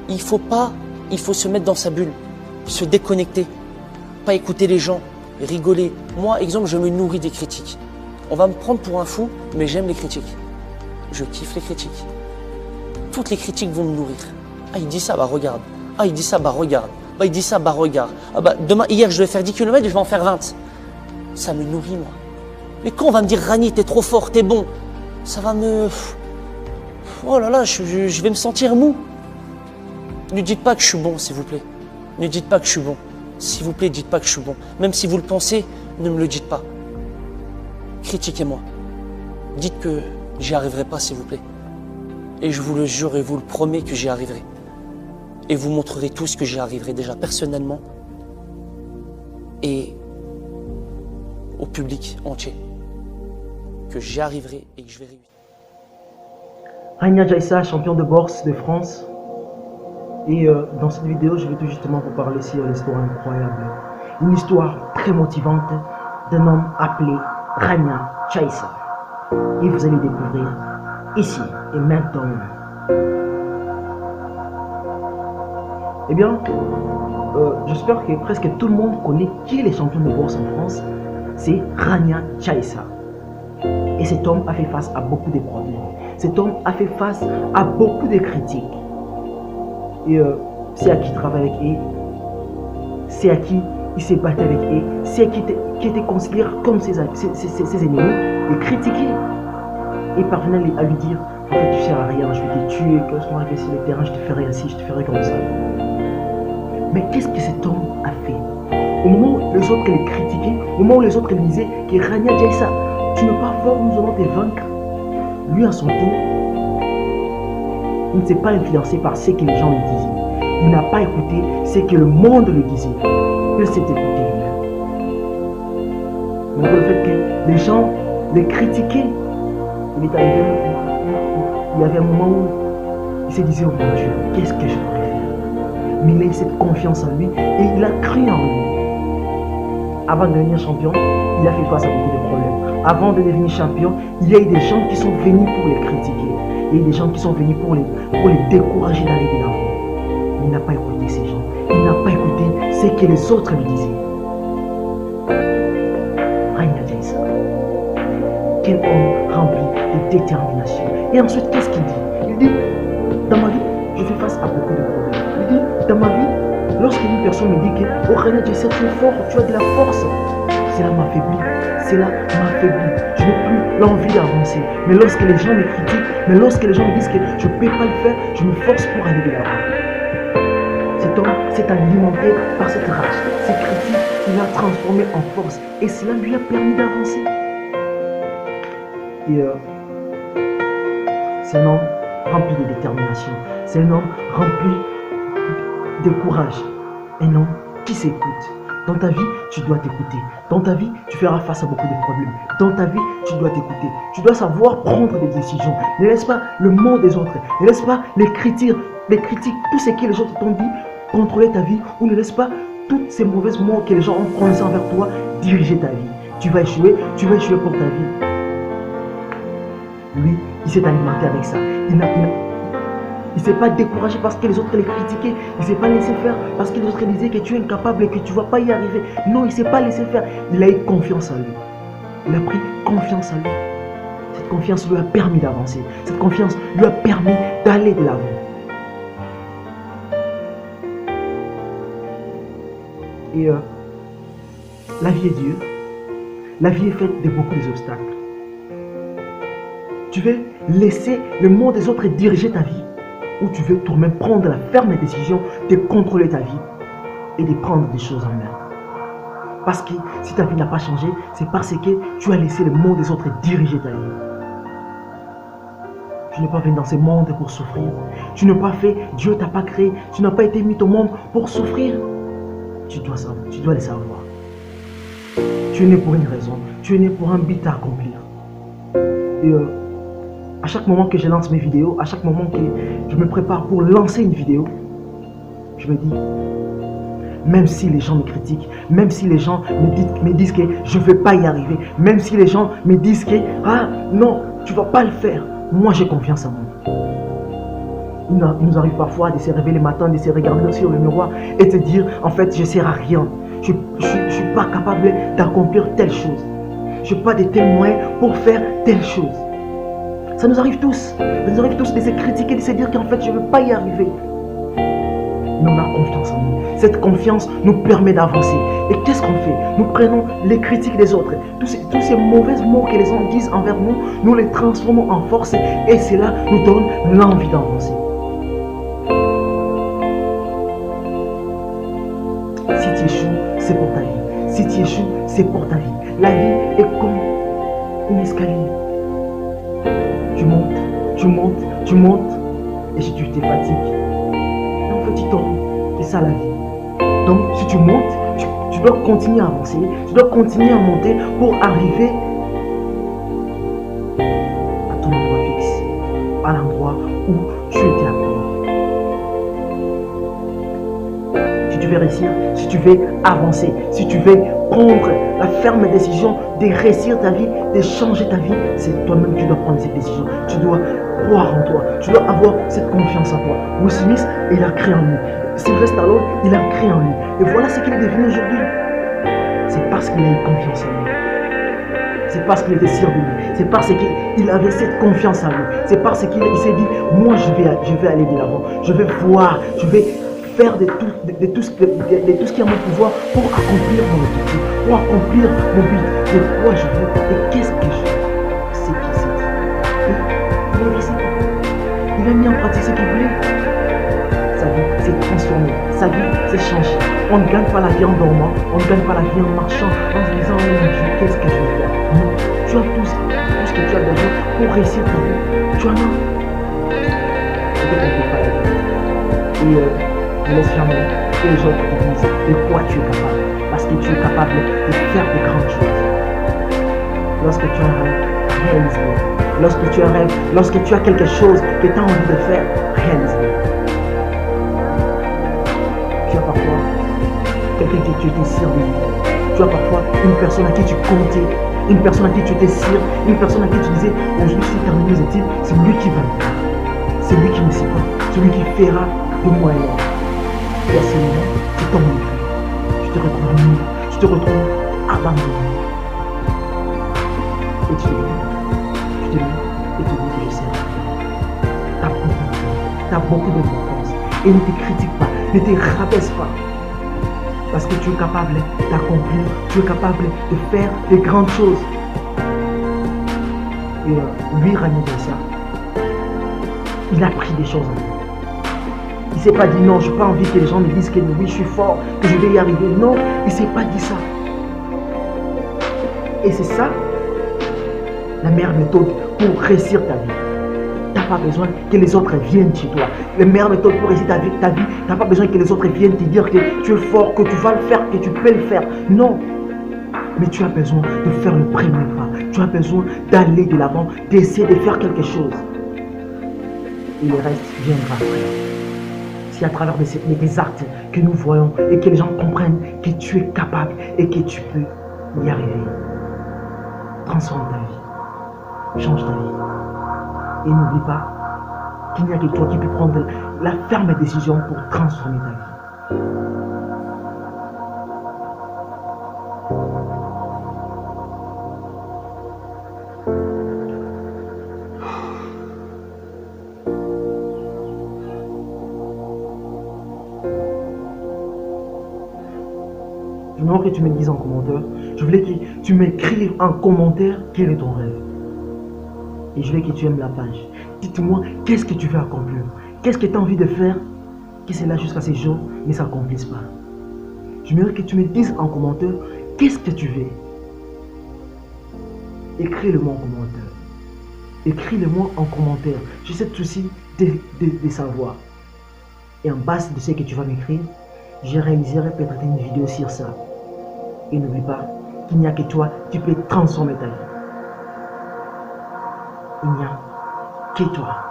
il faut se mettre dans sa bulle, se déconnecter, pas écouter les gens, rigoler. Moi, exemple, je me nourris des critiques. On va me prendre pour un fou, mais j'aime les critiques. Je kiffe les critiques. Toutes les critiques vont me nourrir. Ah, il dit ça, bah regarde. Ah, il dit ça, bah regarde. Bah, il dit ça, bah regarde. Ah, bah, hier, je devais faire 10 km, je vais en faire 20. Ça me nourrit, moi. Mais quand on va me dire, Rani, t'es trop fort, t'es bon, ça va me... Oh là là, je vais me sentir mou. Ne dites pas que je suis bon, s'il vous plaît. Ne dites pas que je suis bon. S'il vous plaît, dites pas que je suis bon. Même si vous le pensez, ne me le dites pas. Critiquez-moi. Dites que j'y arriverai pas, s'il vous plaît. Et je vous le jure et vous le promets que j'y arriverai. Et vous montrerez tous que j'y arriverai déjà personnellement et au public entier. Que j'y arriverai et que je vais réussir. Rania Jaïssa, champion de boxe de France. Et dans cette vidéo, je vais tout justement vous parler sur l'histoire incroyable. Une histoire très motivante d'un homme appelé Rania Jaïssa. Et vous allez découvrir ici et maintenant. Eh bien, j'espère que presque tout le monde connaît qui est le champion de boxe en France. C'est Rania Jaïssa. Et cet homme a fait face à beaucoup de problèmes. Cet homme a fait face à beaucoup de critiques. Et c'est à qui il travaille avec eux, c'est à qui il s'est battu avec eux, c'est à qui était considéré comme ses ennemis, et critiqué. Et parvenait à lui dire, en fait tu sers à rien, je vais te tuer, quand je m'arrive sur le terrain, je te ferai ainsi, je te ferai comme ça. Mais qu'est-ce que cet homme a fait? Au moment où les autres le critiquaient, au moment où les autres lui disaient que Rania Jaïssa, tu n'es pas fort, nous allons te vaincre. Lui à son tour, il ne s'est pas influencé par ce que les gens lui disaient. Il n'a pas écouté ce que le monde lui disait. Il s'est écouté lui-même. Malgré le fait que les gens les critiquaient, il y avait un moment où il se disait, oh mon Dieu, qu'est-ce que je pourrais faire? Mais il a eu cette confiance en lui et il a cru en lui. Avant de devenir champion, il a fait face à beaucoup de problèmes. Avant de devenir champion, il y a eu des gens qui sont venus pour les critiquer. Il y a eu des gens qui sont venus pour les décourager d'aller de l'avant. Mais il n'a pas écouté ces gens. Il n'a pas écouté ce que les autres lui disaient. Rania Jaïssa. Quel homme rempli de détermination. Et ensuite, qu'est-ce qu'il dit? Il dit, dans ma vie, je fais face à beaucoup de problèmes. Il dit, dans ma vie, lorsqu'une personne me dit que, oh Rania Jaïssa, tu es fort, tu as de la force, cela m'affaiblit. Cela m'affaiblit. Je n'ai plus l'envie d'avancer. Mais lorsque les gens me critiquent, mais lorsque les gens me disent que je ne peux pas le faire, je me force pour aller de l'avant. Cet homme s'est alimenté par cette rage. Ces critiques, il l'a transformé en force. Et cela lui a permis d'avancer. Et c'est un homme rempli de détermination. C'est un homme rempli de courage. Un homme qui s'écoute. Dans ta vie, tu dois t'écouter. Dans ta vie, tu feras face à beaucoup de problèmes. Dans ta vie, tu dois t'écouter. Tu dois savoir prendre des décisions. Ne laisse pas le mot des autres. Ne laisse pas les critiques, tout ce que les autres t'ont dit, contrôler ta vie. Ou ne laisse pas tous ces mauvais mots que les gens ont prononcés envers toi diriger ta vie. Tu vas échouer pour ta vie. Lui, il s'est alimenté avec ça. Il ne s'est pas découragé parce que les autres les critiquaient. Il ne s'est pas laissé faire parce que les autres disaient que tu es incapable et que tu ne vas pas y arriver. Non, il ne s'est pas laissé faire. Il a eu confiance en lui. Il a pris confiance en lui. Cette confiance lui a permis d'avancer. Cette confiance lui a permis d'aller de l'avant. Et la vie est dure. La vie est faite de beaucoup d'obstacles. Tu veux laisser le monde des autres diriger ta vie, ou tu veux toi-même prendre la ferme décision de contrôler ta vie et de prendre des choses en main. Parce que si ta vie n'a pas changé, c'est parce que tu as laissé le monde des autres diriger ta vie. Tu n'es pas venu dans ce monde pour souffrir. Tu n'as pas fait, Dieu t'a pas créé. Tu n'as pas été mis au monde pour souffrir. Tu dois le savoir. Tu es né pour une raison. Tu es né pour un but à accomplir. Et à chaque moment que je lance mes vidéos, à chaque moment que je me prépare pour lancer une vidéo, je me dis, même si les gens me critiquent, même si les gens me disent que je ne vais pas y arriver, même si les gens me disent que, ah non, tu ne vas pas le faire, moi j'ai confiance en moi. Il nous arrive parfois de se réveiller le matin, de se regarder sur le miroir et te dire, en fait, je ne sers à rien. Je ne suis pas capable d'accomplir telle chose. Je n'ai pas de tels moyens pour faire telle chose. Ça nous arrive tous. Ça nous arrive tous de se critiquer, de se dire qu'en fait, je ne veux pas y arriver. Mais on a confiance en nous. Cette confiance nous permet d'avancer. Et qu'est-ce qu'on fait? Nous prenons les critiques des autres. Tous ces mauvais mots que les gens disent envers nous, nous les transformons en force. Et cela nous donne l'envie d'avancer. Si tu échoues, c'est pour ta vie. Si tu échoues, c'est pour ta vie. La vie est comme un escalier. Tu montes, tu montes, tu montes. Et si tu te fatigues, en fait, tu tombes. C'est ça la vie. Donc, si tu montes, tu dois continuer à avancer. Tu dois continuer à monter pour arriver à ton endroit fixe. À l'endroit où tu étais appelé. Si tu veux réussir, si tu veux avancer, si tu veux prendre la ferme décision de réussir ta vie, de changer ta vie, c'est toi-même qui dois prendre cette décision. Tu dois croire en toi. Tu dois avoir cette confiance en toi. Will Smith, il a créé en lui. Sylvester Stallone, il a créé en lui. Et voilà ce qu'il est devenu aujourd'hui. C'est parce qu'il a eu confiance en lui. C'est parce qu'il était sûr de lui. C'est parce qu'il avait cette confiance en lui. C'est parce qu'il s'est dit, moi je vais aller de l'avant. Je vais voir, je vais faire de tout ce qui est à mon pouvoir pour accomplir mon objectif, pour accomplir mon but, de quoi je veux et qu'est-ce que je veux. C'est qui c'est ça. Il a réussi. Il a mis en pratique ce qu'il voulait. Sa vie s'est transformée, sa vie s'est changée. On ne gagne pas la vie en dormant, on ne gagne pas la vie en marchant, en se disant, oh mon Dieu, qu'est-ce que je vais faire. Non, tu as tout ce que tu as besoin pour réussir ta vie. Tu en as. Peut-être qu'on ne peut pas l'aider. Et ne laisse jamais que les autres te disent de quoi tu es capable. Parce que tu es capable de faire de grandes choses. Lorsque tu as un rêve, réalise-le. Lorsque tu as un rêve, lorsque tu as quelque chose que tu as envie de faire, réalise-le. Tu as parfois quelqu'un qui tu étais sûr de lui. Tu as parfois une personne à qui tu comptais, une personne à qui tu étais sûr, une personne à qui tu disais, aujourd'hui si je termine mes études, c'est lui qui va le faire. C'est lui qui ne sait pas, celui qui fera de moi et moi. Et à ce moment, tu tombes de vue. Tu te retrouves nu, tu te retrouves abandonné. Et tu te lèves et tu dis que je sais. Tu as beaucoup d'importance. Et ne te critique pas, ne te rabaisse pas. Parce que tu es capable d'accomplir, tu es capable de faire des grandes choses. Et lui, Ragnar Jaissa, il a pris des choses en lui. Il ne s'est pas dit non, je n'ai pas envie que les gens me disent que oui, je suis fort, que je vais y arriver. Non, il ne s'est pas dit ça. Et c'est ça la meilleure méthode pour réussir ta vie. Tu n'as pas besoin que les autres viennent chez toi. La meilleure méthode pour réussir ta vie, tu n'as pas besoin que les autres viennent te dire que tu es fort, que tu vas le faire, que tu peux le faire. Non. Mais tu as besoin de faire le premier pas. Tu as besoin d'aller de l'avant, d'essayer de faire quelque chose. Et le reste viendra après. C'est à travers des actes que nous voyons et que les gens comprennent que tu es capable et que tu peux y arriver. Transforme ta vie. Change ta vie. Et n'oublie pas qu'il n'y a que toi qui peux prendre la ferme décision pour transformer ta vie. Je voulais que tu me dises en commentaire. Je voulais que tu m'écrives en commentaire quel est ton rêve. Et je veux que tu aimes la page. Dites-moi qu'est-ce que tu veux accomplir. Qu'est-ce que tu as envie de faire que c'est là jusqu'à ces jours ne s'accomplisse pas. Je voudrais que tu me dises en commentaire qu'est-ce que tu veux. Écris-le-moi en commentaire. Écris-le-moi en commentaire. J'ai ce souci de savoir. Et en base de ce que tu vas m'écrire, je réaliserai peut-être une vidéo sur ça. Et n'oublie pas qu'il n'y a que toi qui peux transformer ta vie. Il n'y a que toi.